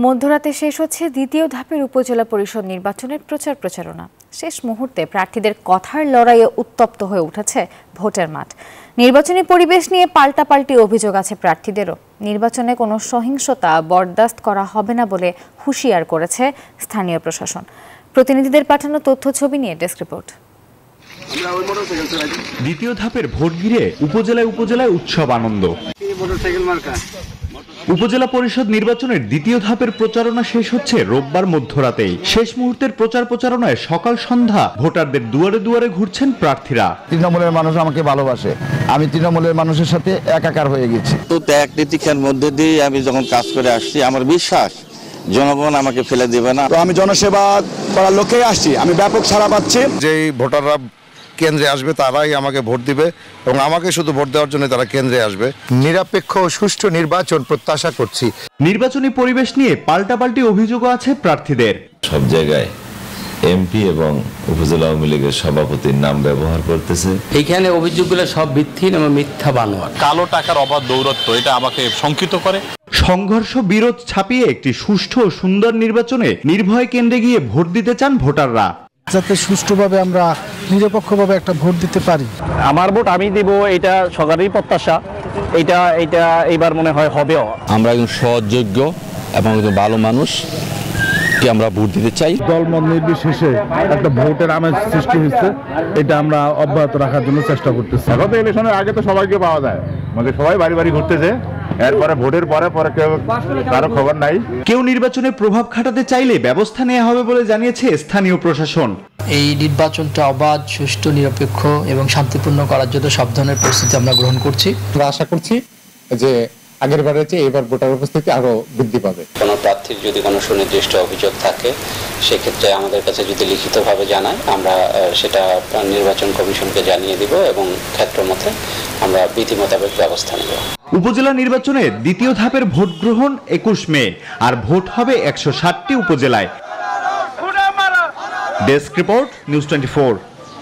মধ্যরাতে শেষ হচ্ছে দ্বিতীয় ধাপের উপজেলা পরিষদ নির্বাচনের প্রচারণা। শেষ মুহূর্তে প্রার্থীদের কথার লড়াইয়ে উত্তপ্ত হয়ে উঠেছে ভোটের মাঠ। নির্বাচনী পরিবেশ নিয়ে পাল্টাপাল্টি অভিযোগ আছে প্রার্থীদেরও। নির্বাচনে কোনো সহিংসতা বরদাস্ত করা হবে না বলে হুঁশিয়ার করেছে স্থানীয় প্রশাসন। প্রতিনিধিদের পাঠানো তথ্য ছবি নিয়ে ডেস্ক রিপোর্ট। দ্বিতীয় ধাপের ভোট ঘিরে উপজেলায় উৎসব আনন্দ। উপজেলা পরিষদ নির্বাচনের দ্বিতীয় ধাপের প্রচারণা শেষ হচ্ছে রোববার মধ্যরাতেই। শেষ মুহূর্তের প্রচারণায় সকাল সন্ধ্যা ভোটারদের দুয়ারে দুয়ারে ঘুরছেন প্রার্থীরা। তৃণমূলের মানুষ আমাকে ভালোবাসে, আমি তৃণমূলের মানুষের সাথে একাকার হয়ে গেছি। তো ত্যাগ নীতির মধ্যে দিয়ে আমি যখন কাজ করে আসছি, আমার বিশ্বাস জনগণ আমাকে ফেলে দেবে না। তো আমি জনসেবা করার লক্ষ্যে আসছি, আমি ব্যাপক সাড়া পাচ্ছি। যেই ভোটাররা কেন্দ্রে আসবে তারাই আমাকে ভোট দিবে এবং আমাকে শুধু ভোট দেওয়ার জন্য তারা কেন্দ্রে আসবে। নিরপেক্ষ ও সুষ্ঠু নির্বাচন প্রত্যাশা করছি। নির্বাচনী পরিবেশ নিয়ে পাল্টাপাল্টি অভিযোগও আছে প্রার্থীদের। সব জায়গায় এমপি এবং উপজেলা আওয়ামী লীগের সভাপতির নাম ব্যবহার করতেছে। এইখানে অভিযোগগুলো সব ভিত্তিহীন এবং মিথ্যা বানোয়াট। কালো টাকার অবাধ দৌরত্ব, এটা আমাকে শঙ্কিত করে। সংঘর্ষ বিরোধ ছাপিয়ে একটি সুষ্ঠু ও সুন্দর নির্বাচনে নির্ভয় কেন্দ্রে গিয়ে ভোট দিতে চান ভোটাররা, যাতে সুষ্ঠুভাবে আমরা নিরপেক্ষভাবে একটা ভোট দিতে পারি। আমার ভোট আমি দিব, এটা সরকারের প্রত্যাশা। এটা এইবার মনে হয় হবেও। আমরা একজন সহযোগ্য এবং একজন ভালো মানুষ কে আমরা ভোট দিতে চাই। দলমত নির্বিশেষে একটা ভোটের আমেজ সৃষ্টি হয়েছে, এটা আমরা অব্যাহত রাখার জন্য চেষ্টা করতেছি। এখন তো ইলেকশনের আগে তো সবাইকে পাওয়া যায়, মানে সবাই বাড়ি বাড়ি ঘুরতেছে, এরপরে ভোটের পরে কেউ কারো খবর নাই। কেউ নির্বাচনে প্রভাব খাটাতে চাইলে ব্যবস্থা নেওয়া হবে বলে জানিয়েছে স্থানীয় প্রশাসন। এই নির্বাচনটা অবাধ, সুষ্ঠু, নিরপেক্ষ এবং শান্তিপূর্ণ করার জন্য সব ধরনের প্রস্তুতি আমরা গ্রহণ করছি। আমরা আশা করছি যে আগের বারের চেয়ে এবার ভোটার উপস্থিতি আরো বৃদ্ধি পাবে। কোনো প্রার্থীর যদি কোনো সুনির্দিষ্ট অভিযোগ থাকে, সেক্ষেত্রে আমাদের কাছে যদি লিখিতভাবে জানায়, আমরা সেটা নির্বাচন কমিশনকে জানিয়ে দিব এবং ক্ষেত্রমতে আমরা বিধি মোতাবেক ব্যবস্থা নেব। উপজেলা নির্বাচনে দ্বিতীয় ধাপের ভোট গ্রহণ 21 মে, আর ভোট হবে 160টি উপজেলায়। Desk report, news 24।